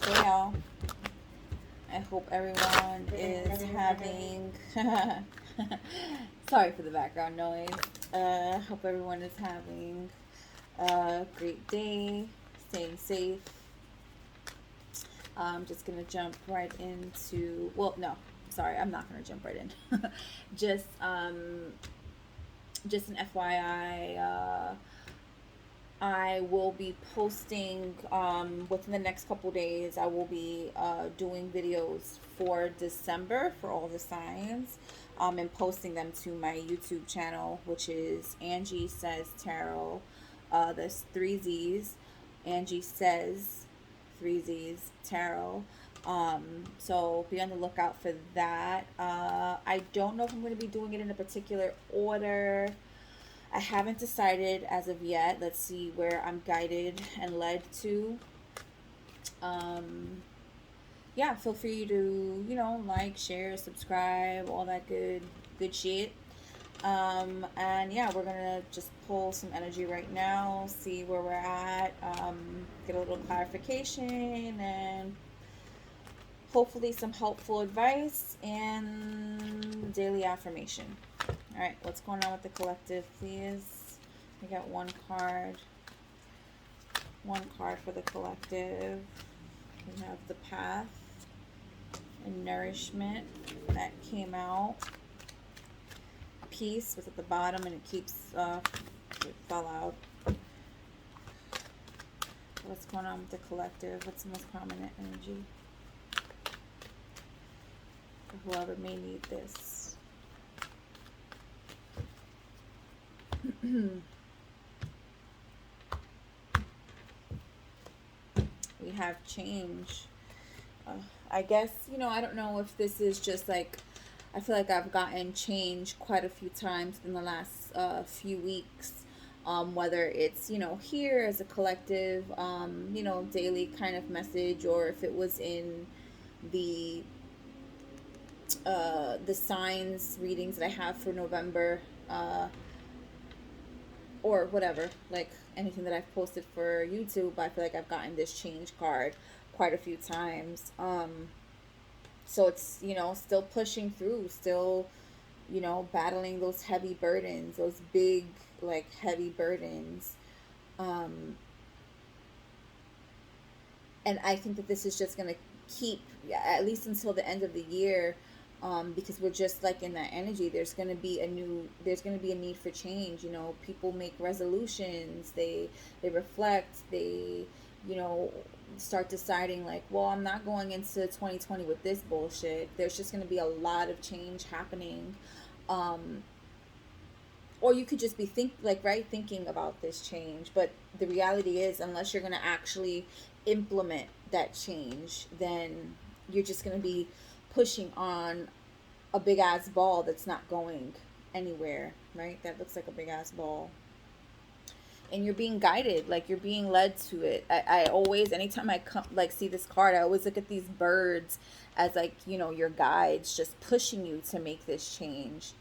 Hey y'all, I hope everyone is having. Sorry for the background noise. Hope everyone is having a great day, staying safe. I'm just gonna jump right into. Well, no, sorry, I'm not gonna jump right in. just, um, just an FYI. I will be posting within the next couple days. I will be doing videos for December for all the signs, and posting them to my YouTube channel, which is Angie Says Tarot. There's three Z's. Angie Says, three Z's Tarot. So be on the lookout for that. I don't know if I'm going to be doing it in a particular order. I haven't decided as of yet. Let's see where I'm guided and led to. Um, yeah, feel free to, like, share, subscribe, all that good shit. And yeah, we're gonna just pull some energy right now, see where we're at, get a little clarification, and hopefully some helpful advice and daily affirmation. All right, what's going on with the collective, please? We got one card for the collective. We have the path and nourishment that came out. Peace was at the bottom and it keeps it fell out. What's going on with the collective? What's the most prominent energy for whoever may need this? We have change. I guess, I don't know if this is just like, I feel like I've gotten change quite a few times in the last few weeks. Whether it's, here as a collective, daily kind of message, or if it was in the the signs readings that I have for November, or whatever, like anything that I've posted for YouTube. I feel like I've gotten this change card quite a few times. So it's, still pushing through, still, battling those heavy burdens, those big, like, heavy burdens. Um, and I think that this is just going to keep, at least until the end of the year, because we're just like in that energy. There's going to be a need for change. People make resolutions, they reflect, they, you know start deciding, like, well, I'm not going into 2020 with this bullshit. There's just going to be a lot of change happening. um or you could just be thinking about this change, but the reality is, unless you're going to actually implement that change, then you're just going to be pushing on a big ass ball that's not going anywhere, right? That looks like a big ass ball, and you're being guided, like you're being led to it. I always, anytime I come, like, see this card, I always look at these birds as, like, your guides, just pushing you to make this change.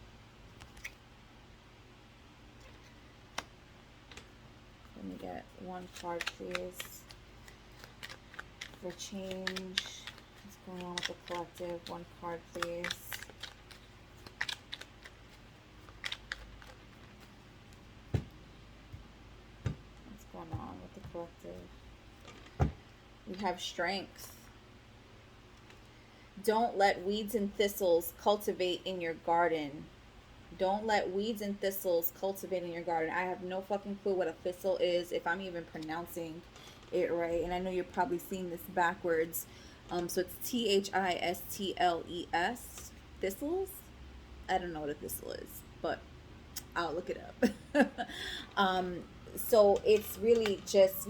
Let me get one card, please, for change. What's going on with the collective? One card, please. What's going on with the collective? We have strength. Don't let weeds and thistles cultivate in your garden. Don't let weeds and thistles cultivate in your garden. I have no fucking clue what a thistle is, if I'm even pronouncing it right. And I know you're probably seeing this backwards. So it's Thistles. Thistles? I don't know what a thistle is, but I'll look it up. So it's really just,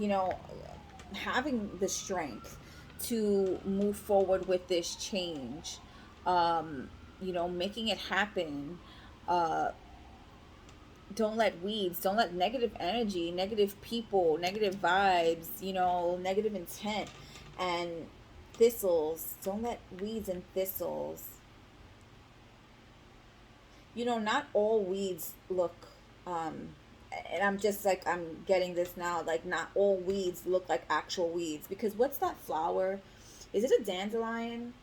having the strength to move forward with this change, making it happen. Uh, don't let negative energy, negative people, negative vibes, negative intent, and thistles, don't let weeds and thistles, not all weeds look, and I'm just like, I'm getting this now, like, not all weeds look like actual weeds, because what's that flower? Is it a dandelion?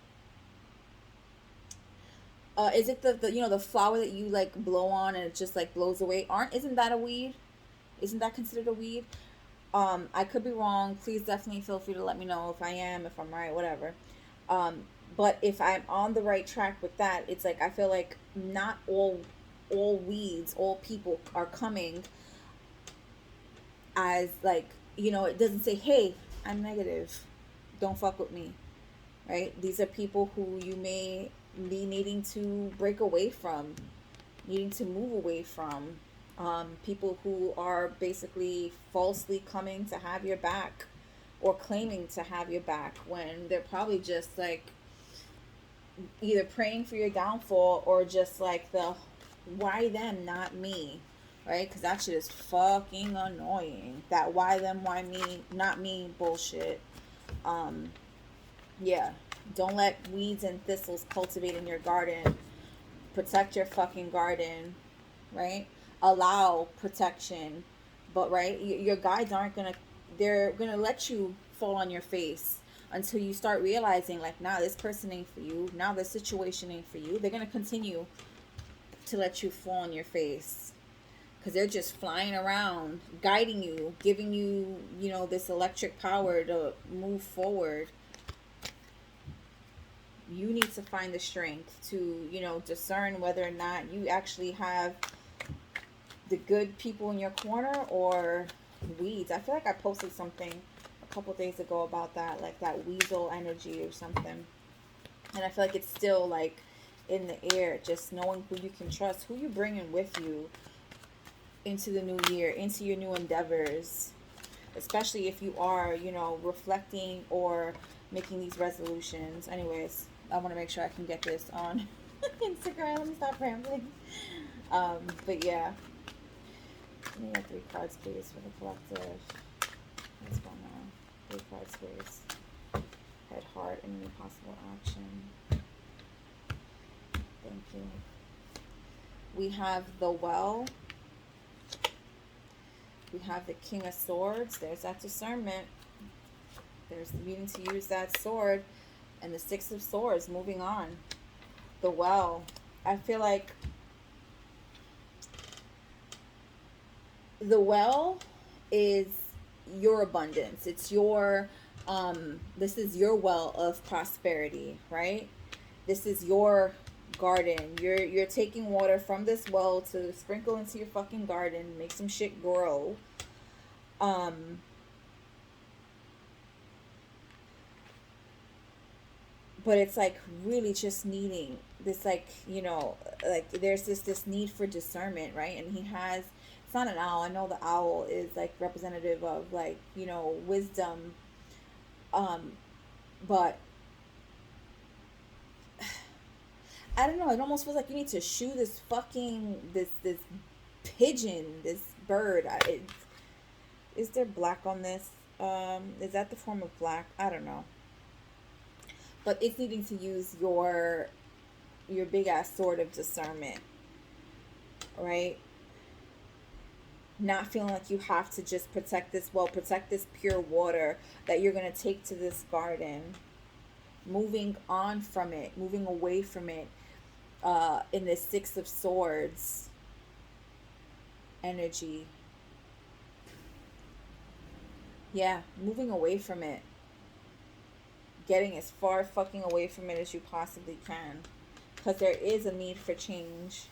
Is it the you know the flower that you like blow on and it just like blows away? Aren't isn't that a weed? Isn't that considered a weed? I could be wrong. Please definitely feel free to let me know if I am, if I'm right, whatever. Um, but if I'm on the right track with that, it's like I feel like not all weeds, all people are coming as like, it doesn't say, "Hey, I'm negative. Don't fuck with me." Right? These are people who you may be needing to break away from, needing to move away from. People who are basically falsely coming to have your back or claiming to have your back when they're probably just like either praying for your downfall or just like the why them, not me, right? Because that shit is fucking annoying. That why them, why me, not me bullshit. Um, yeah. Don't let weeds and thistles cultivate in your garden. Protect your fucking garden, right? Allow protection, but right, your guides aren't gonna. They're gonna let you fall on your face until you start realizing, like, nah, this person ain't for you. Now this situation ain't for you. They're gonna continue to let you fall on your face because they're just flying around, guiding you, giving you, this electric power to move forward. You need to find the strength to, discern whether or not you actually have the good people in your corner or weeds. I feel like I posted something a couple days ago about that, like that weasel energy or something. And I feel like it's still like in the air, just knowing who you can trust, who you bringing with you into the new year, into your new endeavors, especially if you are, reflecting or making these resolutions. Anyways, I want to make sure I can get this on Instagram. Let me stop rambling. But yeah, we have 3 cards, please, for the collective. What's going on? 3 cards, please. Head, heart, and any possible action. Thank you. We have the well. We have the King of Swords. There's that discernment. There's the needing to use that sword. And the Six of Swords, moving on. The well. I feel like the well is your abundance. It's your this is your well of prosperity, right? This is your garden. You're taking water from this well to sprinkle into your fucking garden, make some shit grow. But it's like really just needing this, like, like there's this need for discernment, right? And he has, it's not an owl. I know the owl is like representative of like, wisdom. But I don't know, it almost feels like you need to shoo this fucking this pigeon, this bird. Is there black on this? Is that the form of black? I don't know. But it's needing to use your big ass sword of discernment, right? Not feeling like you have to just protect this well, protect this pure water that you're going to take to this garden. Moving on from it, moving away from it, in this Six of Swords energy. Yeah, moving away from it. Getting as far fucking away from it as you possibly can. Because there is a need for change.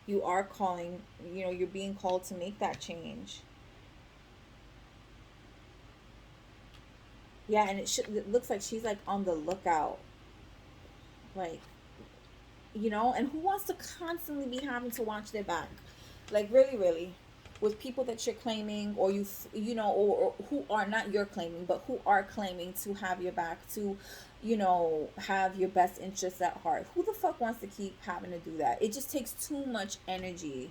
You are calling, you're being called to make that change. Yeah, and it looks like she's like on the lookout. Like, and who wants to constantly be having to watch their back? Like, really, really. With people that you're claiming, or or who are not you're claiming, but who are claiming to have your back, to, have your best interests at heart. Who the fuck wants to keep having to do that? It just takes too much energy.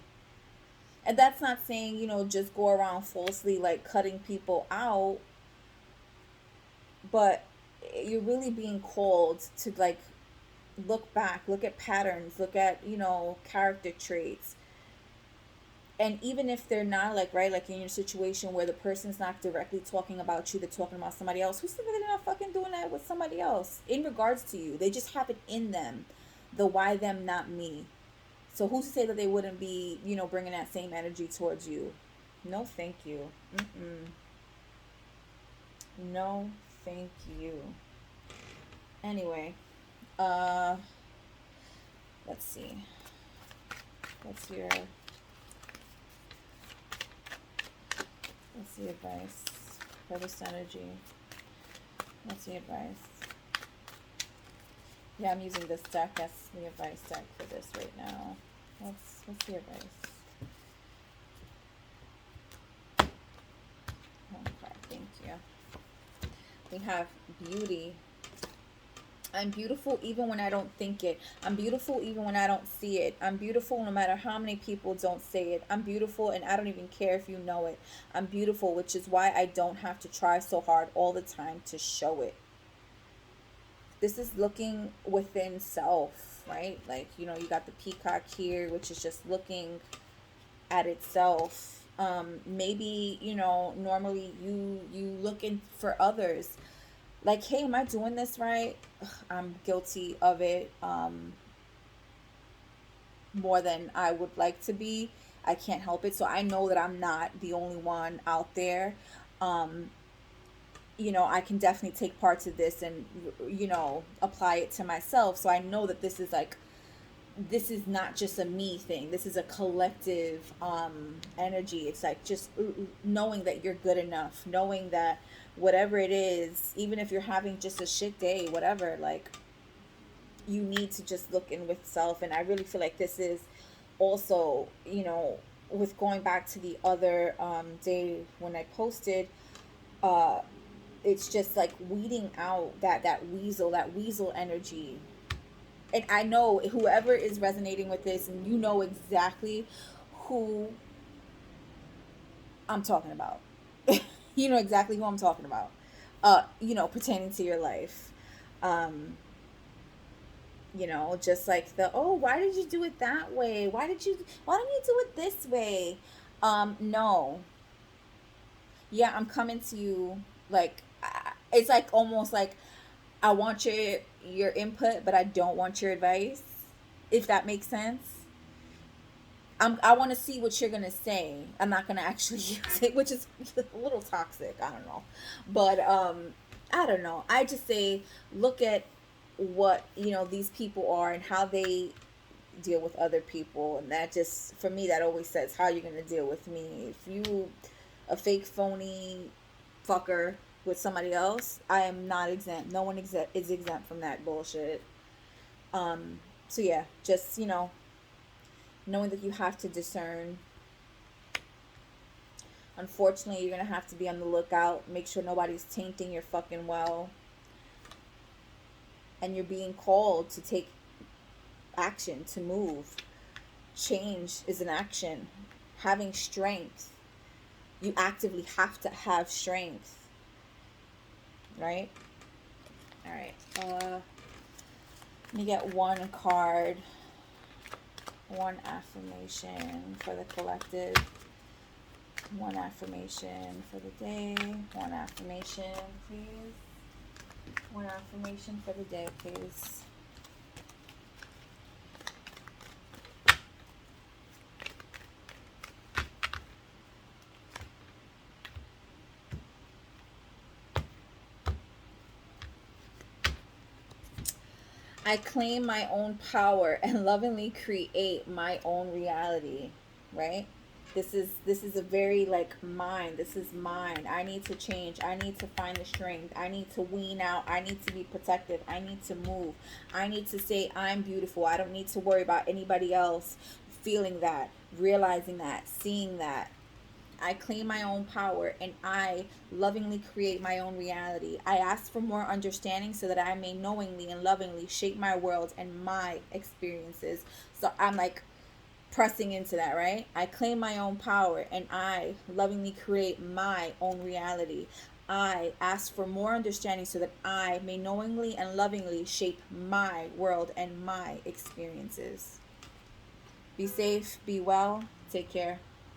And that's not saying, just go around falsely like cutting people out, but you're really being called to like look back, look at patterns, look at, character traits, And even if they're not, like, right, like in your situation where the person's not directly talking about you, they're talking about somebody else, who's thinking they're not fucking doing that with somebody else in regards to you? They just have it in them. The why them, not me. So who's to say that they wouldn't be, bringing that same energy towards you? No, thank you. Mm-mm. No, thank you. Anyway, uh, let's see. What's your what's the advice for this energy? What's the advice? Yeah, I'm using this deck. That's the advice deck for this right now. What's the advice? Okay, thank you. We have beauty. I'm beautiful even when I don't think it. I'm beautiful even when I don't see it. I'm beautiful no matter how many people don't say it. I'm beautiful and I don't even care if you know it. I'm beautiful, which is why I don't have to try so hard all the time to show it. This is looking within self, right? Like, you got the peacock here, which is just looking at itself. Maybe, normally you looking for others, like, hey, am I doing this right? Ugh, I'm guilty of it, more than I would like to be. I can't help it. So I know that I'm not the only one out there. um I can definitely take parts of this and apply it to myself. So I know that this is like, this is not just a me thing. This is a collective energy. It's like just knowing that you're good enough, knowing that whatever it is, even if you're having just a shit day, whatever, like, you need to just look in with self. And I really feel like this is also, with going back to the other day when I posted, uh it's just like weeding out that weasel energy. And I know whoever is resonating with this, and you know exactly who I'm talking about. You know exactly who I'm talking about. Pertaining to your life. Um, just like the, oh, why did you do it that way? Why don't you do it this way? No. Yeah, I'm coming to you, like, it's like almost like I want your input, but I don't want your advice, if that makes sense. I want to see what you're gonna say. I'm not gonna actually use it, which is a little toxic. I don't know, but I don't know. I just say, look at what these people are and how they deal with other people, and that just, for me, that always says how you're gonna deal with me. If you a fake phony fucker with somebody else, I am not exempt. No one is exempt from that bullshit. So yeah, just knowing that you have to discern. Unfortunately, you're gonna have to be on the lookout. Make sure nobody's tainting your fucking well. And you're being called to take action, to move. Change is an action. Having strength. You actively have to have strength. Right? Alright. Let me get one card. One affirmation for the collective. One affirmation for the day. One affirmation, please. One affirmation for the day, please. I claim my own power and lovingly create my own reality, right? This is a very, like, mine. This is mine. I need to change. I need to find the strength. I need to wean out. I need to be protective. I need to move. I need to say I'm beautiful. I don't need to worry about anybody else feeling that, realizing that, seeing that. I claim my own power and I lovingly create my own reality. I ask for more understanding so that I may knowingly and lovingly shape my world and my experiences. So I'm like pressing into that, right? I claim my own power and I lovingly create my own reality. I ask for more understanding so that I may knowingly and lovingly shape my world and my experiences. Be safe, be well, take care.